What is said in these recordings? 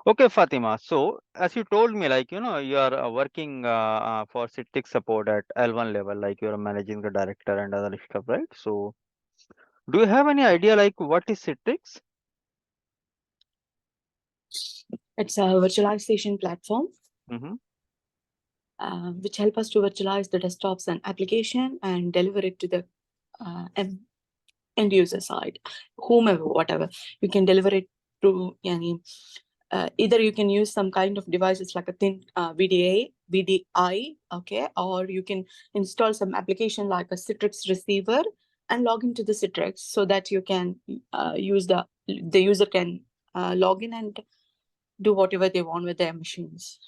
Okay, Fatima. So, as you told me, like, you are working for Citrix support at L1 level, like you're managing the director and other stuff, right? So, do you have any idea, like, what is Citrix? It's a virtualization platform Mm-hmm. which help us to virtualize the desktops and application and deliver it to the end user side, whomever, whatever. You can deliver it to any. Either you can use some kind of devices like a thin VDI, okay, or you can install some application like a Citrix receiver and log into the Citrix so that you can use the user can log in and do whatever they want with their machines.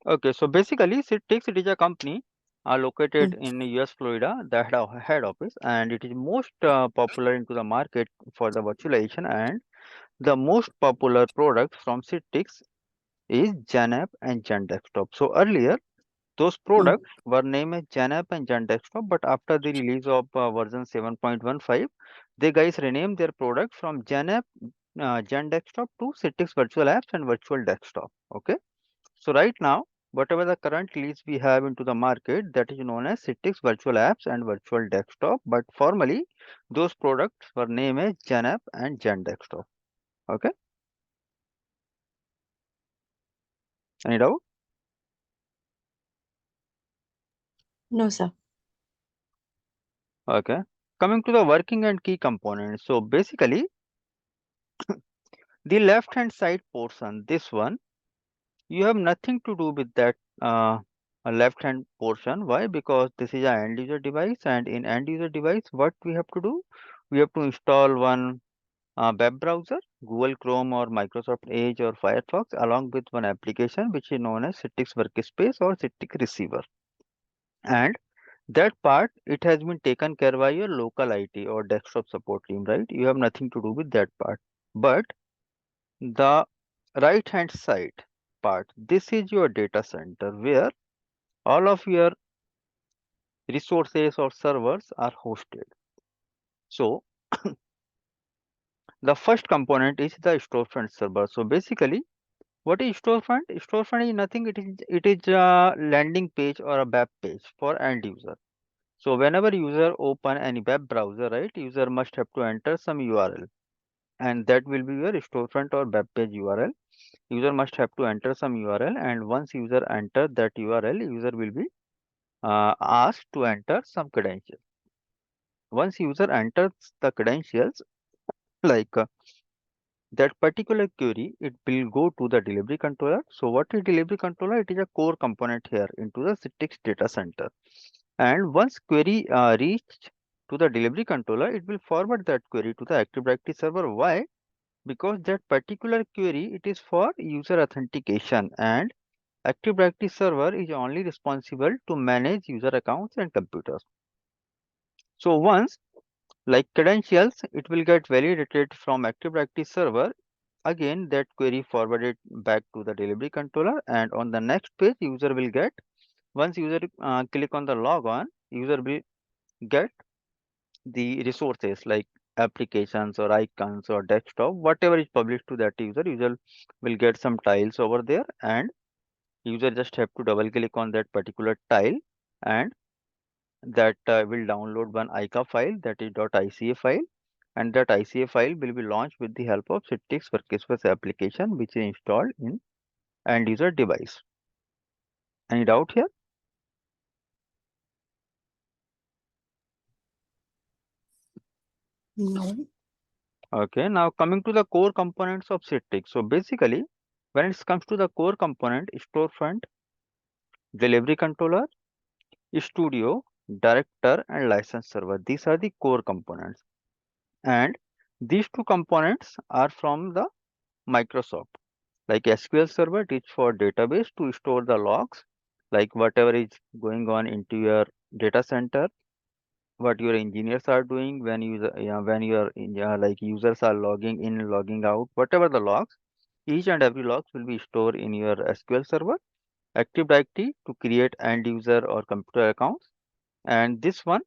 Okay, so basically, Citrix, it is a company located Mm. in US, Florida, the head office, and it is most popular into the market for the virtualization. And the most popular product from Citrix is Janap and Jan Desktop. So earlier, those Mm. products were named as Janap and Jan Desktop, but after the release of version 7.15, they guys renamed their product from Janap, Jan Desktop to Citrix Virtual Apps and Virtual Desktop. Okay. So right now, whatever the current release we have into the market, that is known as Citrix Virtual Apps and Virtual Desktop. But formally, those products were named as JanApp and Jan Desktop. Okay, any doubt? No, sir. Okay. Coming to the working and key components. So basically, the left hand side portion, this one, you have nothing to do with that left hand portion. Why? Because this is an end user device, and in end user device, what we have to do? We have to install one web browser, Google Chrome or Microsoft Edge or Firefox, along with one application which is known as Citrix Workspace or Citrix Receiver. And that part, it has been taken care by your local IT or desktop support team, right? You have nothing to do with that part. But the right hand side part, this is your data center where all of your resources or servers are hosted. So the first component is the storefront server. So basically, what is storefront? Storefront is nothing. It is a landing page or a web page for end user. So whenever user open any web browser, right, user must have to enter some URL, and that will be your storefront or web page URL. User must have to enter some URL, and once user enter that URL, user will be asked to enter some credentials. Once user enters the credentials, like that particular query, it will go to the delivery controller. So what is delivery controller? It is a core component here into the Citrix data center. And once query reached to the delivery controller, it will forward that query to the Active Directory server. Why? Because that particular query, it is for user authentication, and Active Directory server is only responsible to manage user accounts and computers. So once, like credentials, it will get validated from Active Directory server. Again, that query forwarded back to the delivery controller, and on the next page, user will get, once user click on the log on, user will get the resources like applications or icons or desktop, whatever is published to that user. User will get some tiles over there, and user just have to double click on that particular tile, and that will download one ICA file, that is .ica file, and that ICA file will be launched with the help of Citrix Workspace application, which is installed in end user device. Any doubt here? No. Okay, now coming to the core components of Citrix. So basically, when it comes to the core component, storefront, delivery controller, studio, director, and license server, these are the core components. And these two components are from the Microsoft. Like SQL Server, it is for database to store the logs, like whatever is going on into your data center, what your engineers are doing when when your like users are logging in, logging out, whatever the logs, each and every logs will be stored in your SQL Server. Active Directory to create end user or computer accounts, and this one,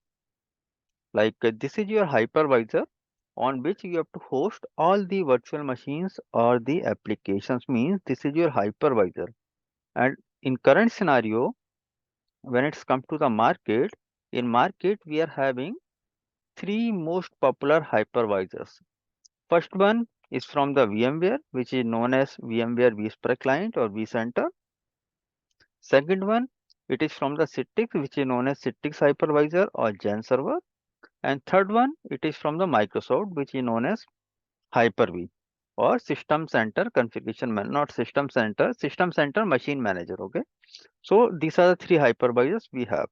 like this is your hypervisor on which you have to host all the virtual machines or the applications. Means this is your hypervisor. And in current scenario, when it's come to the market, in market we are having three most popular hypervisors. First one is from the VMware, which is known as VMware vSphere Client or vCenter. Second one, it is from the Citrix, which is known as Citrix Hypervisor or Gen Server. And third one, it is from the Microsoft, which is known as Hyper-V or System Center Configuration Man, not System Center Machine Manager. Okay. So these are the three hypervisors we have.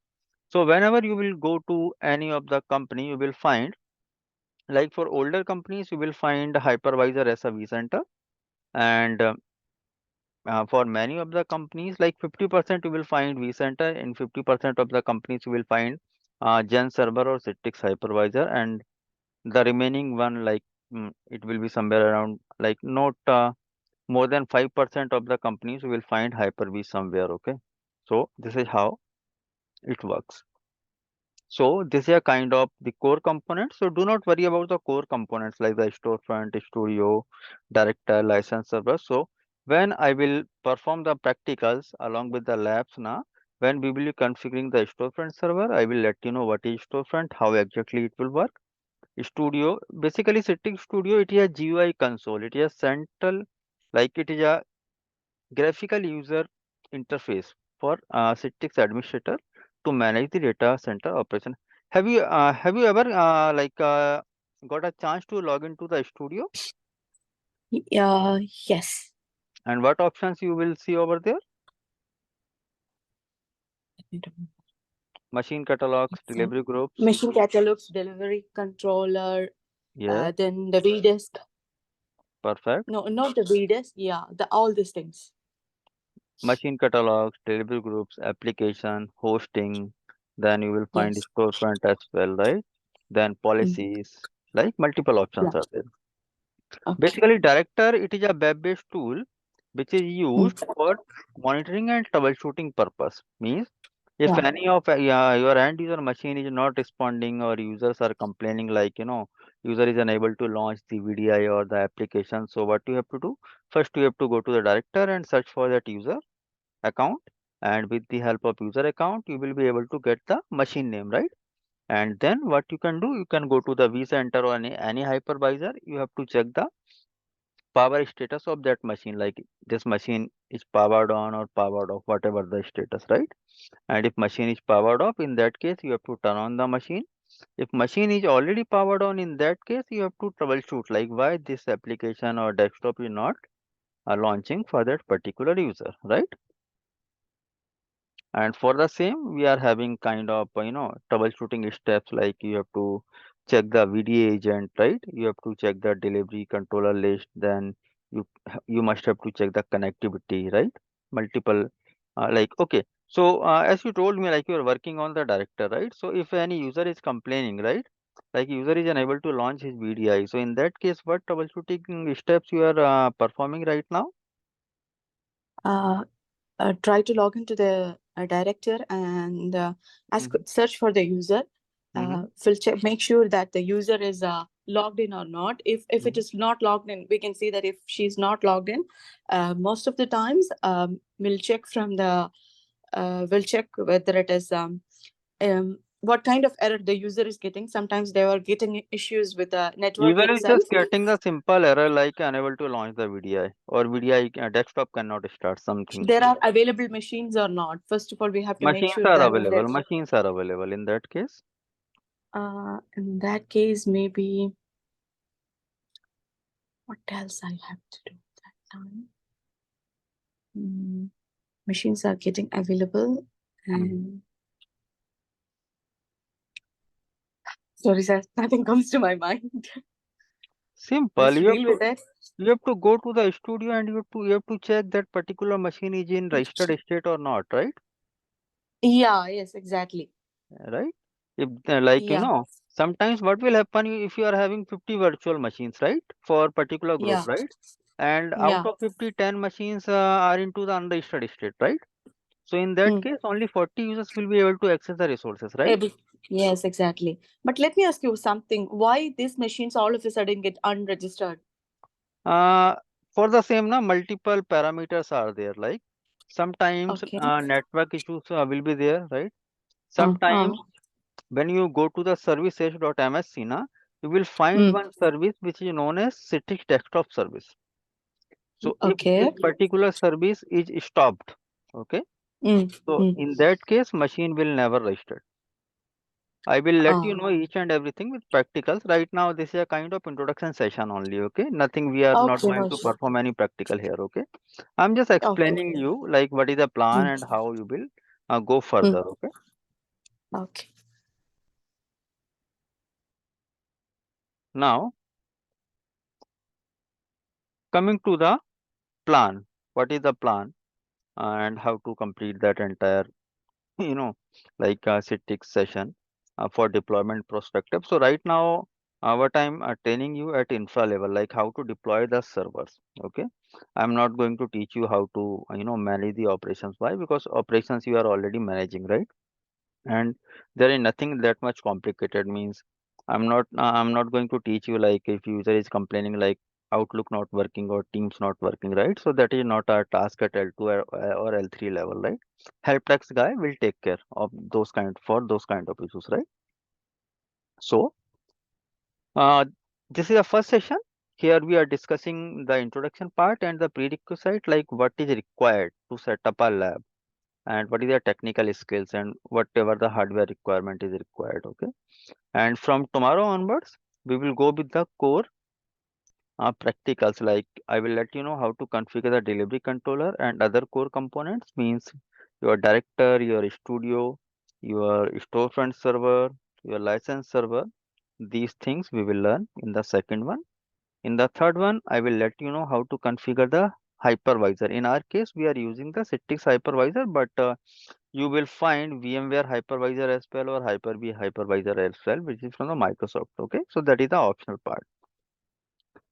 So whenever you will go to any of the company, you will find, like for older companies, you will find hypervisor as a vCenter, and for many of the companies, like 50% you will find vCenter, and 50% of the companies you will find Gen Server or Citrix hypervisor, and the remaining one, like it will be somewhere around, like not more than 5% of the companies you will find Hyper-V somewhere. Okay, so this is how it works. So this is a kind of the core components. So do not worry about the core components like the storefront, studio, director, license server. So when I will perform the practicals along with the labs now, when we will be configuring the storefront server, I will let you know what is storefront, how exactly it will work. Studio, basically Setting Studio, it is a GUI console. It is a central, like it is a graphical user interface for Citrix administrator to manage the data center operation. Have you ever got a chance to log into the studio, Yes. and what options you will see over there? Let me remember. Machine catalogs, So, delivery groups. machine catalogs, delivery controller, Yeah, then the VDisk. perfect. No, not the VDisk. Yeah, the all these things. Machine catalogs, delivery groups, application, hosting. Then you will find Yes. storefront as well, right? Then Mm. policies, like multiple Yeah. options are there. Okay. Basically, Director, it is a web-based tool which is Mm. used for monitoring and troubleshooting purpose. Means if Yeah. any of your end user machine is not responding or users are complaining, like user is unable to launch the VDI or the application. So what you have to do? First, you have to go to the director and search for that user account, and with the help of user account, you will be able to get the machine name, right? And then what you can do, you can go to the vCenter or any hypervisor. You have to check the power status of that machine, like this machine is powered on or powered off, whatever the status, right? And if machine is powered off, in that case you have to turn on the machine. If machine is already powered on, in that case you have to troubleshoot, like why this application or desktop is not launching for that particular user, right? And for the same, we are having kind of troubleshooting steps, like you have to check the VDA agent, right? You have to check the delivery controller list. Then you must have to check the connectivity, right? Multiple, like okay. So as you told me, like you are working on the director, right? So if any user is complaining, right? Like user is unable to launch his VDI. So in that case, what troubleshooting steps you are performing right now? Uh, Try to log into the director and ask Mm-hmm. search for the user. Mm-hmm. We'll check, make sure that the user is logged in or not. If it Mm-hmm. is not logged in, we can see that if she's not logged in, most of the times we'll check whether it is what kind of error the user is getting. Sometimes they are getting issues with the network User is itself. just getting the simple error like unable to launch the VDI or VDI desktop cannot start something. There are available machines or not. First of all, we have to make Machines sure are that available. Machines are available in that case. in that case, maybe what else I have to do that time? Mm, Machines are getting available, Mhm. and sorry, sir, nothing comes to my mind. Simple. Just deal with it. You have to go to the studio and you have to check that particular machine is in registered state or not, right? Yeah, yes, exactly. Right? If like Yeah, sometimes what will happen if you are having 50 virtual machines, right? For particular group, yeah, right? And out yeah. of 50, 10 machines are into the unregistered state, right? So in that Mm. case, only 40 users will be able to access the resources, right? Able. Yes, exactly. But let me ask you something. Why these machines all of a sudden get unregistered? Uh, for the same, na, multiple parameters are there. Like sometimes Okay. network issues will be there, right? Uh, uh, Sometimes when you go to the services.msc, na, you will find mm, one service which is known as Citrix desktop service. So if this okay. particular service is stopped, okay, Mm, so mm, in that case, machine will never register. I will let you uh, know each and everything with practicals. Right now, this is a kind of introduction session only, okay? Nothing, we are not okay, going no to issue. perform any practical here, okay? I'm just Okay. explaining you like what is the plan Mm, and how you will go mm, further, okay? okay. Now, coming to the plan, what is the plan and how to complete that entire, you know, like Citrix session for deployment perspective. So right now, what I'm training you at infra level, like how to deploy the servers. Okay, I'm not going to teach you how to, manage the operations. Why? Because operations you are already managing, right? And there is nothing that much complicated. Means I'm not going to teach you like if user is complaining like Outlook not working or Teams not working, right? So that is not our task at L2 or L3 level, right? Help desk guy will take care of those kind of issues, right? So uh, this is the first session. Here we are discussing the introduction part and the prerequisite, like what is required to set up a lab and what is the technical skills and whatever the hardware requirement is required, okay? And from tomorrow onwards, we will go with the core practicals. Like I will let you know how to configure the delivery controller and other core components, means your director, your studio, your storefront server, your license server. These things we will learn in the second one. In the third one, I will let you know how to configure the hypervisor. In our case, we are using the Citrix hypervisor, but you will find VMware hypervisor as well or Hyper-V hypervisor as well, which is from the Microsoft. Okay, so that is the optional part.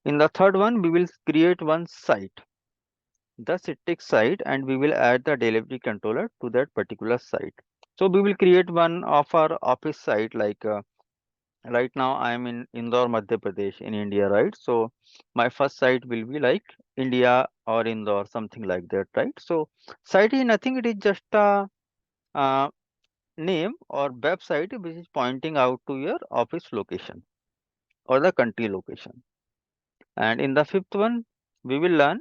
In the third one, we will create one site, the Citrix site, and we will add the delivery controller to that particular site. So we will create one of our office site. Like right now, I am in Indore, Madhya Pradesh, in India, right? So my first site will be like India or Indore, something like that, right? So site is nothing; it is just a uh, name or website which is pointing out to your office location or the country location. And in the fifth one, we will learn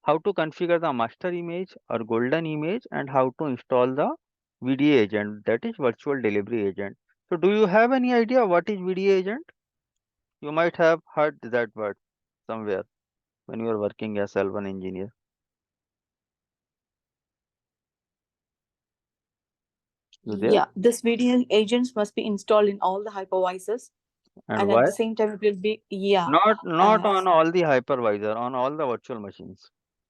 how to configure the master image or golden image and how to install the VDA agent, that is virtual delivery agent. So do you have any idea what is VDA agent? You might have heard that word somewhere when you are working as L1 engineer. You there? Yeah, this video agents must be installed in all the hypervisors, And and at why? the same time, it will be yeah. Not Uh, on all the hypervisor, on all the virtual machines.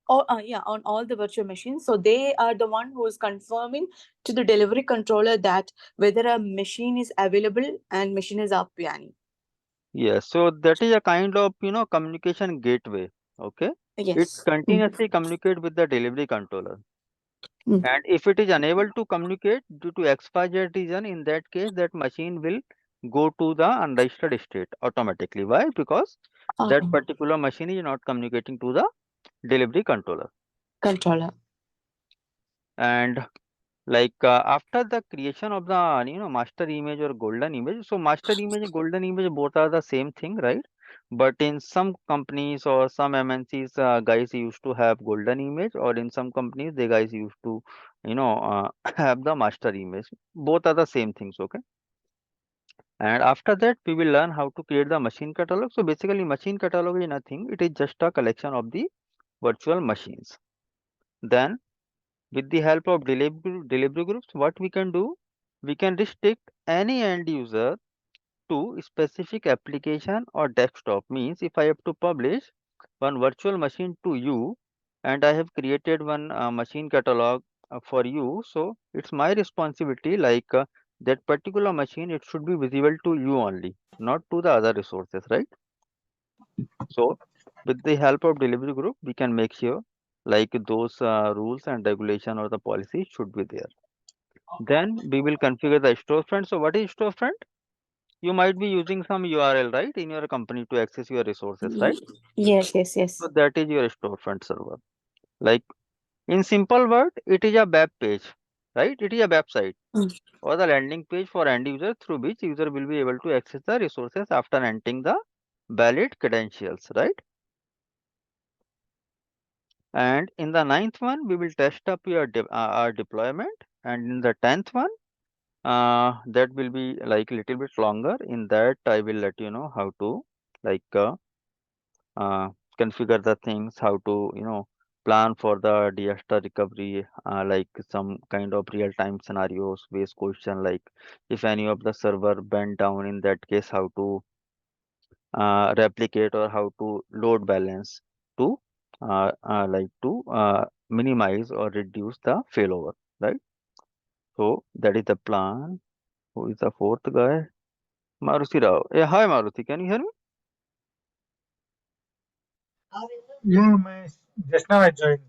or yeah, on all the virtual machines. So they are the one who is confirming to the delivery controller that whether a machine is available and machine is up. Yani. Yes, so that is a kind of communication gateway. Okay, it Yes. Mm, continuously communicate with the delivery controller, mm, and if it is unable to communicate due to XYZ reason, in that case, that machine will go to the unregistered state automatically. Why? Because that um, particular machine is not communicating to the delivery controller. controller. And like after the creation of the master image or golden image, so master image and golden image both are the same thing, right? But in some companies or some MNCs, guys used to have golden image, or in some companies they guys used to have the master image. Both are the same things, okay? And after that we will learn how to create the machine catalog. So basically machine catalog is nothing, it is just a collection of the virtual machines. Then with the help of delivery groups, what we can do, we can restrict any end user to specific application or desktop. Means if I have to publish one virtual machine to you and I have created one machine catalog for you, so it's my responsibility, like that particular machine, it should be visible to you only, not to the other resources, right? So with the help of delivery group, we can make sure like those rules and regulation or the policy should be there. Then we will configure the storefront. So what is storefront? You might be using some URL, right, in your company to access your resources, right? Yes, yes, So yes. that is your storefront server. Like in simple word, it is a web page, right? It is a website Mm. or the landing page for end user through which user will be able to access the resources after entering the valid credentials, right? And in the ninth one, we will test up our deployment, and in the 10th one, that will be like a little bit longer. In that, I will let you know how to like uh, configure the things, how to plan for the disaster recovery, like some kind of real-time scenarios based question, like if any of the server went down, in that case, how to replicate or how to load balance to minimize or reduce the failover, right? So that is the plan. Who is the fourth guy? Maruti Rao. Yeah, hi Maruti, can you hear me? Yeah, my just now I joined.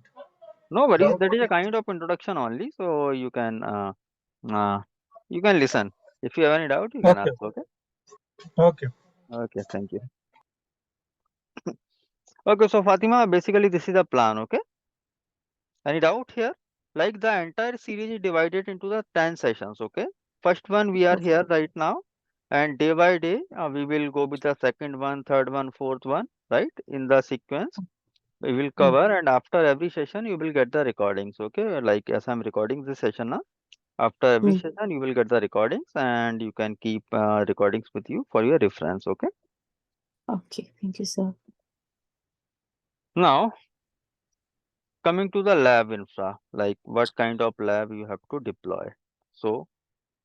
No worries, Hello. that is a kind of introduction only, so uh, you can listen. If you have any doubt, you can Okay, ask. Okay. okay. Okay, thank you. Okay, so Fatima, basically this is the plan. Okay. Any doubt here? Like the entire series is divided into the 10 sessions, okay? First one we are here right now, and day by day we will go with the second one, third one, fourth one, right? In the sequence we will Mm. cover, and after every session you will get the recordings, okay? Like as I'm recording this session now, after every Mm. session you will get the recordings, and you can keep recordings with you for your reference, okay? Okay, thank you, sir. Now coming to the lab infra, like what kind of lab you have to deploy. So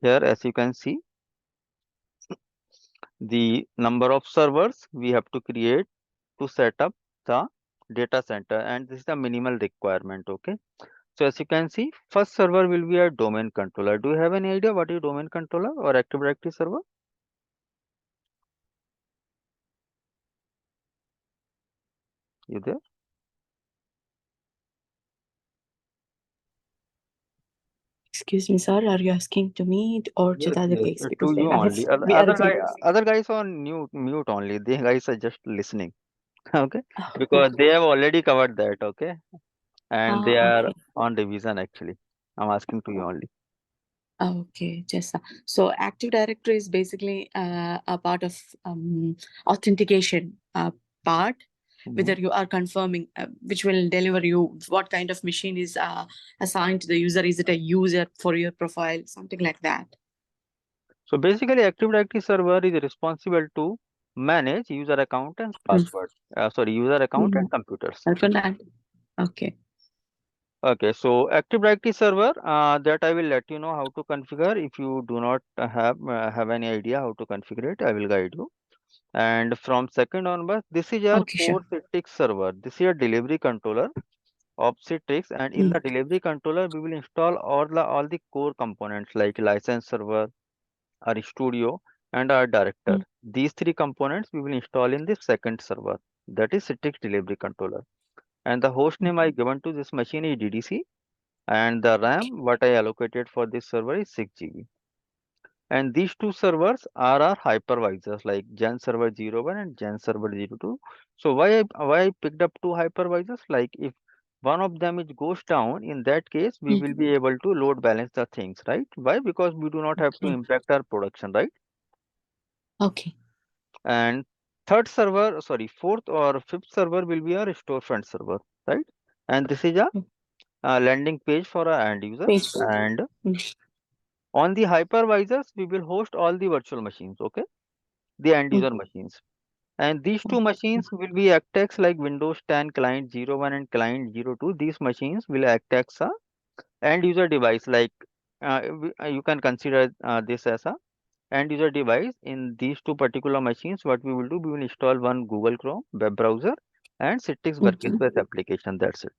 here as you can see, the number of servers we have to create to set up the data center, and this is the minimal requirement, okay? So as you can see, first server will be a domain controller. Do you have any idea what is domain controller or active directory server? You there? Excuse me, sir. Are you asking to me or to Yes, the other yes, guys? to Because you only. we are the same. Other guys on mute only. They guys are just listening. Okay, Oh, because they have already covered that, okay, and they are okay. on revision actually. I'm asking to you only. Okay, just so Active Directory is basically a part of authentication part, whether Mhm. you are confirming, which will deliver you what kind of machine is assigned to the user. Is it a user for your profile, something like that? So basically, Active Directory server is responsible to manage user account and Mm. password. Sorry, user account and Mm. computers. Okay. Okay, so Active Directory server that I will let you know how to configure. If you do not have any idea how to configure it, I will guide you. And from second onwards, this is our Okay, sure. core Citrix server. This is your delivery controller of Citrix, and in Mm. the delivery controller, we will install all the core components like license server, our studio, and our director. Mm. These three components we will install in the second server, that is Citrix delivery controller. And the host name I given to this machine is DDC, and the RAM what I allocated for this server is 6 GB. And these two servers are our hypervisors like Gen server 01 and Gen server 02. So why I picked up two hypervisors? Like if one of them is goes down, in that case we Mm. will be able to load balance the things, right? Why? Because we do not have to Okay. impact our production, right? Okay. And third server, sorry, fourth or fifth server will be our storefront server, right? And this is Mm. a landing page for our end user. Page. And Mm. on the hypervisors, we will host all the virtual machines, okay? The end Mm. user machines. And these two Okay. machines will be act as like Windows 10 client 01 and client 02. These machines will act as a end user device. Like you can consider this as a end user device. In these two particular machines, what we will do, we will install one Google Chrome web browser and Citrix Mhm. workspace application. That's it.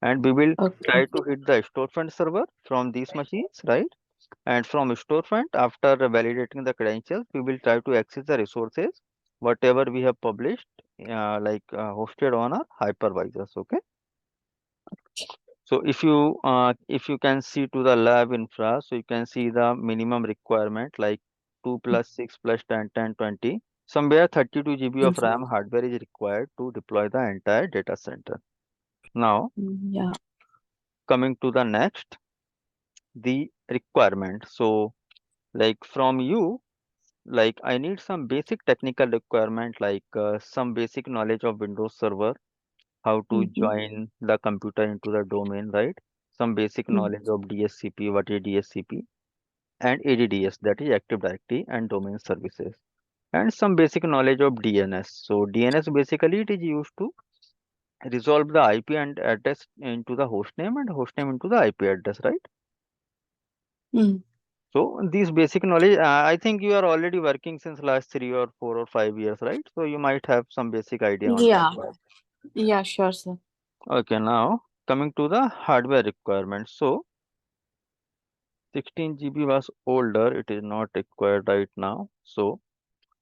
And we will Okay. try to hit the storefront server from these machines, right? And from storefront, after validating the credentials, we will try to access the resources, whatever we have published, hosted on our hypervisors. Okay. So if you can see to the lab infra, so you can see the minimum requirement like 2 plus 6 plus 10, 10, 20. Somewhere 32 GB of infra. RAM hardware is required to deploy the entire data center. Now, Yeah. coming to the next, the requirement. So, like from you, like I need some basic technical requirement, like some basic knowledge of Windows Server, how to Mm-hmm. join the computer into the domain, right? Some basic knowledge of DSCP, what is DSCP, and ADDS, that is Active Directory and Domain Services, and some basic knowledge of DNS. So DNS basically it is used to resolve the IP and address into the host name and host name into the IP address, right? Mm. So these basic knowledge, I think you are already working since last 3 or 4 or 5 years, right? So you might have some basic idea on that, Yeah. right? Yeah, sure, sir. Okay, now coming to the hardware requirements. So 16 GB was older, it is not required right now. So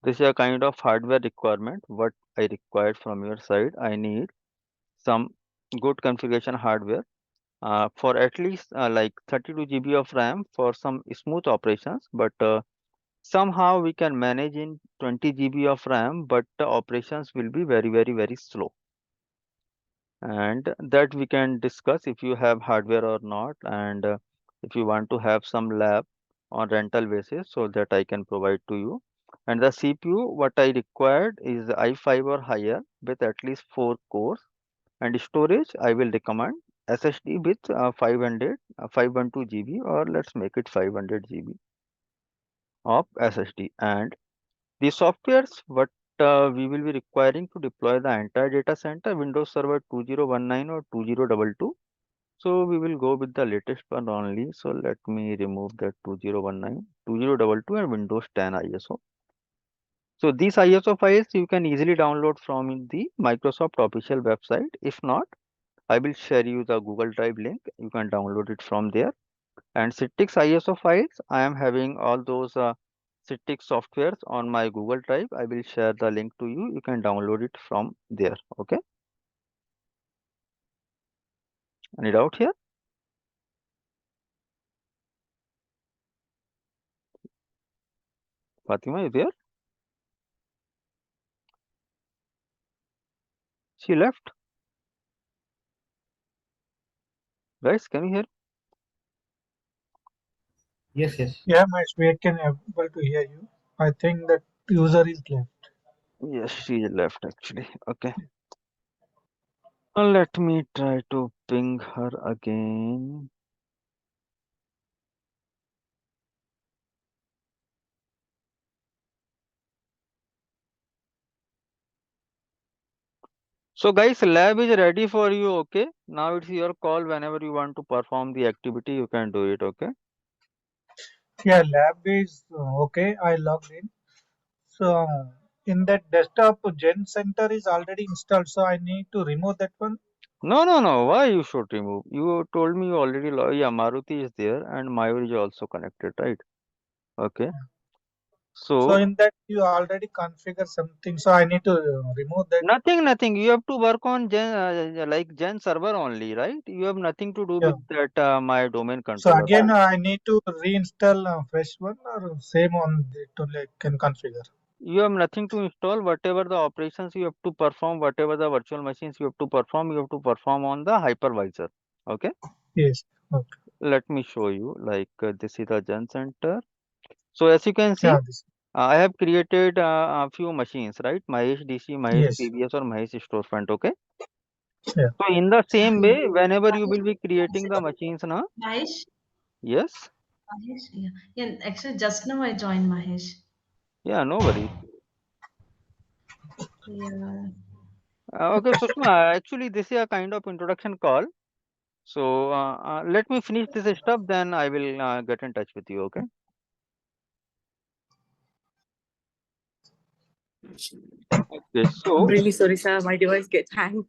this is a kind of hardware requirement. What I required from your side, I need some good configuration hardware for at least like 32 GB of RAM for some smooth operations, but somehow we can manage in 20 GB of RAM, but the operations will be very, very, very slow. And that we can discuss if you have hardware or not, and if you want to have some lab on rental basis, so that I can provide to you. And the CPU, what I required is i5 or higher with at least 4 cores. And storage, I will recommend SSD with 512 GB, or let's make it 500 GB of SSD. And the softwares what we will be requiring to deploy the entire data center, Windows Server 2019 or 2022. So we will go with the latest one only. So let me remove that 2019, 2022 and Windows 10 ISO. So these ISO files you can easily download from the Microsoft official website. If not, I will share you the Google Drive link. You can download it from there. And Citrix ISO files, I am having all those Citrix softwares on my Google Drive. I will share the link to you. You can download it from there. Okay. Any doubt here? Fatima, you there? She left. Guys, can you hear? Yes, yes. Yeah, my we can able to hear you. I think that user is left. Yes, she left actually. Okay. Let me try to ping her again. So guys, lab is ready for you. Okay. Now it's your call. Whenever you want to perform the activity, you can do it. Okay. Yeah, lab is okay. I logged in. So in that desktop, Gen Center is already installed. So I need to remove that one. No, no, no. Why you should remove? You told me you already. Yeah, Maruti is there and Mayur is also connected, right? Okay. So So in that you already configure something. So I need to remove that. nothing, nothing. You have to work on like Gen server only, right? You have nothing to do Yeah. with that my domain So controller. again, I need to reinstall a fresh one or same on it only I can configure. You have nothing to install. Whatever the operations you have to perform, whatever the virtual machines you have to perform on the hypervisor. Okay. Yes. Okay. Let me show you. Like this is the Gen center. So as you can see, Yeah. This. I have created a few machines, right? Mahesh DC, Mahesh Yes. PBS, or Mahesh storefront. Okay. Yeah. So in the same way, whenever you will be creating the machines, na, Mahesh? yes, Mahesh? Yeah. Yeah, actually, just now I joined Mahesh. yeah, no worries. Yeah. Okay, Sushma, actually, this is a kind of introduction call. So let me finish this stuff, then I will get in touch with you. Okay. Okay. I'm So really sorry, sir. My device gets hang.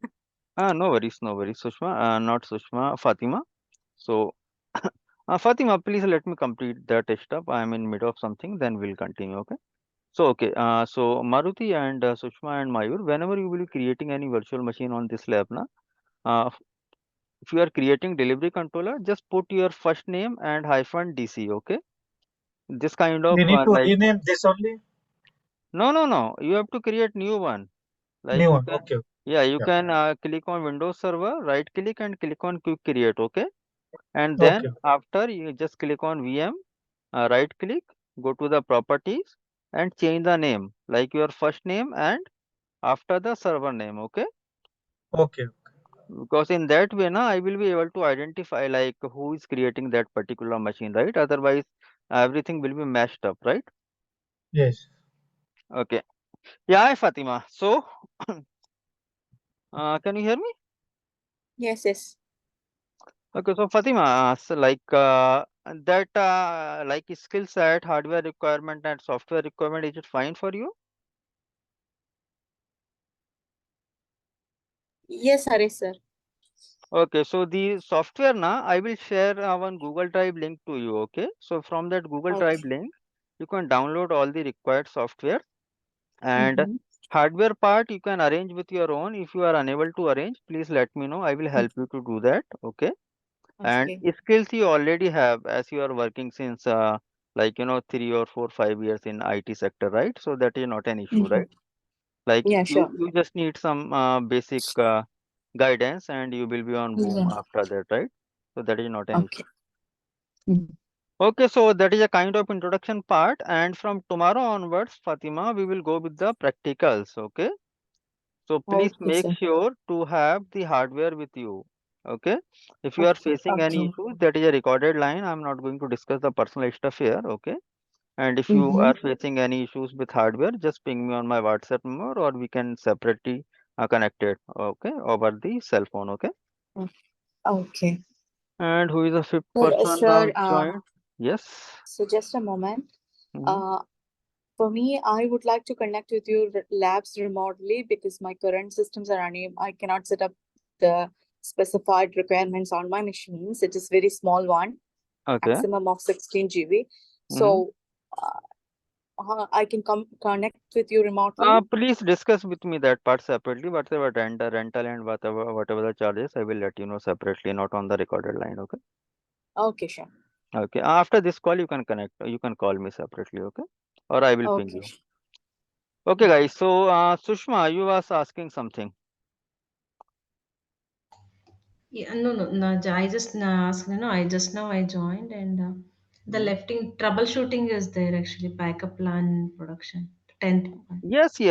no worries, Sushma, not Sushma, Fatima. So Fatima, please let me complete that stuff. I am in mid of something, then we'll continue. Okay. So okay. So Maruti and Sushma and Mayur, whenever you will be creating any virtual machine on this lab, na, uh, If you are creating delivery controller, just put your first name and hyphen DC. Okay, this kind of We need to like rename this only. no. You have to create new one. Like New you one. can, Okay. yeah, you Yeah. can click on Windows Server, right click and click on Quick Create. Okay, and then Okay. after you just click on VM, right click, go to the properties and change the name like your first name and after the server name. Okay, Okay. because in that way now I will be able to identify like who is creating that particular machine, right? Otherwise everything will be mashed up, right? Yes. Okay. Yeah, hi, Fatima. So can you hear me? Yes, yes. Okay, so Fatima, so like that like skill set, hardware requirement and software requirement, is it fine for you? Yes, Harish sir. Okay, so the software now I will share one Google Drive link to you. Okay, so from that Google Drive Okay. link, you can download all the required software. And Mm-hmm. hardware part you can arrange with your own. If you are unable to arrange, please let me know. I will help you to do that. Okay. And Okay. skills you already have as you are working since like 3 or 4, 5 years in IT sector, right? So that is not an issue, Mm-hmm. right? Like Yeah, you sure. you just need some basic guidance and you will be on boom Yeah. after that, right? So that is not an issue. Okay. Mhm. Okay, so that is a kind of introduction part, and from tomorrow onwards, Fatima, we will go with the practicals. Okay. So please Okay, make sir. sure to have the hardware with you. Okay. If you are facing any Okay. issue, that is a recorded line. I'm not going to discuss the personal stuff here. Okay. And if you Mm-hmm. are facing any issues with hardware, just ping me on my WhatsApp number or we can separately connect it. Okay. Over the cell phone. Okay. Okay. And who is the fifth Sir, person now sir, joined? Yes. so just a moment. Mhm. Uh, for me, I would like to connect with your labs remotely because my current systems are unable. I cannot set up the specified requirements on my machines. It is very small one, Okay. maximum of 16 GB. Mm-hmm. So I can come connect with you remotely. Please discuss with me that part separately. Whatever rental and whatever the charges, I will let you know separately, not on the recorded line. Okay. Okay, sure. Okay. After this call, you can connect. You can call me separately. Okay. Or I will ping Okay. you. Okay, guys. So, Sushma, you was asking something. Yeah, no. I just asked, I just now I joined and the Mhm. lefting troubleshooting is there actually, backup plan production, 10th one.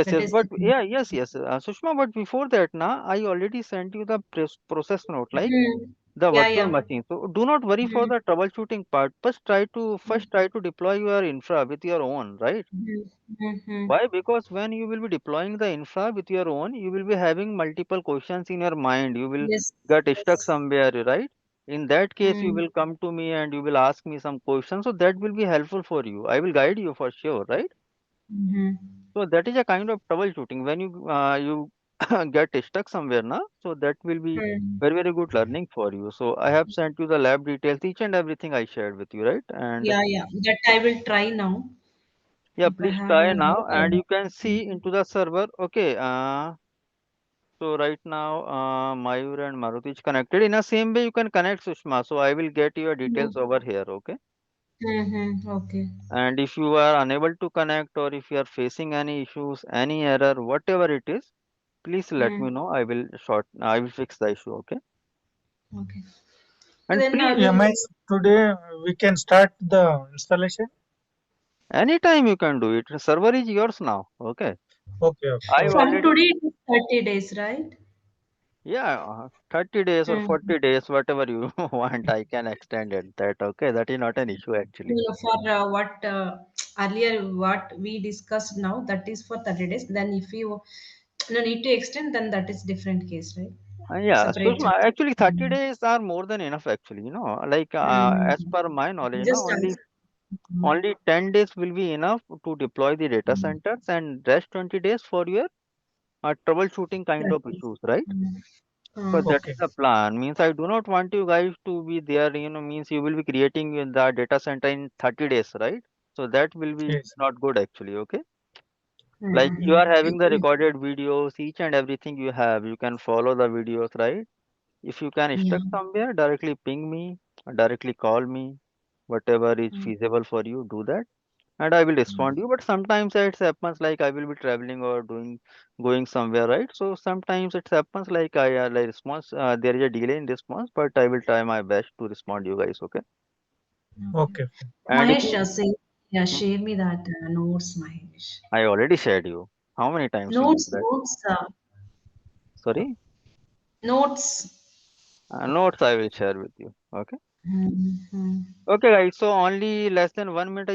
That Yes. is But the. yeah, yes. Sushma, but before that, na, I already sent you the process note, like Hmm. the Yeah, virtual yeah. machine. So do not worry for Hmm. the troubleshooting part. First try to deploy your infra with your own, right? Hmm. Why? Because when you will be deploying the infra with your own, you will be having multiple questions in your mind. You will Yes, get stuck yes. somewhere, right? In that case, you Hmm. will come to me and you will ask me some questions. So that will be helpful for you. I will guide you for sure, right? Hmm. So that is a kind of troubleshooting. When you get stuck somewhere, na, so that will be Hmm. very good learning for you. So I have sent you the lab details, each and everything I shared with you, right? And Yeah. That I will try now. yeah, If I please have try any now, doubt, I and will. you can see into the server. Okay. So right now, Mayur and Maruti is connected. In the same way, you can connect Sushma. So I will get your details over here. Okay. Mm-hmm. Okay. And if you are unable to connect or if you are facing any issues, any error, whatever it is, please let me Hmm. know. I will fix the issue. Okay. Okay. And Then I please, will. EMIs today we can start the installation. anytime you can do it. Server is yours now. Okay. Okay. I Okay. From already, today it is 30 days, right? yeah, 30 days or Hmm. 40 days, whatever you want, I can extend it. That okay. That is not an issue actually. For what earlier what we discussed now, that is for 30 days. Then if you no need to extend, then that is different case, right? Yeah, Separate Sushma, charge. actually 30 Hmm. days are more than enough actually, like as Hmm. per my knowledge, Just only ask. Hmm. only 10 days will be enough to deploy the data centers and rest 20 days for your troubleshooting kind of Practice. issues, right? Hmm. So Hmm. that Okay. is the plan. Means I do not want you guys to be there, means you will be creating the data center in 30 days, right? So that will be Yes. not good actually, okay? Like you Hmm. are having the recorded videos, each and everything you have, you can follow the videos, right? If you can Yeah. stuck somewhere, directly ping me, directly call me, whatever is Mm. feasible for you, do that, and I will Mm. respond you. But sometimes it happens like I will be traveling or going somewhere, right? So sometimes it happens like like response, there is a delay in response, but I will try my best to respond you guys, okay? Okay. Okay, fine. And if Mahesh, you, say, yeah, hmm, share me that notes, Mahesh. I already shared you. How many times you want Notes, that? notes, Sorry, notes. notes I will share with you. Okay. Mm-hmm. Okay, guys. So only less than 1 minute,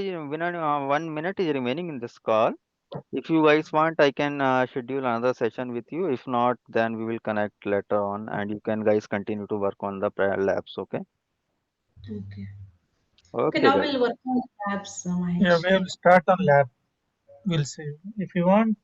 1 minute is remaining in this call. If you guys want, I can schedule another session with you. If not, then we will connect later on, and you can guys continue to work on the prayer labs. Okay. Okay. Okay, Okay, now guys. we'll work on the apps, Yeah, Mahesh. we will start on lab. We'll see. If you want,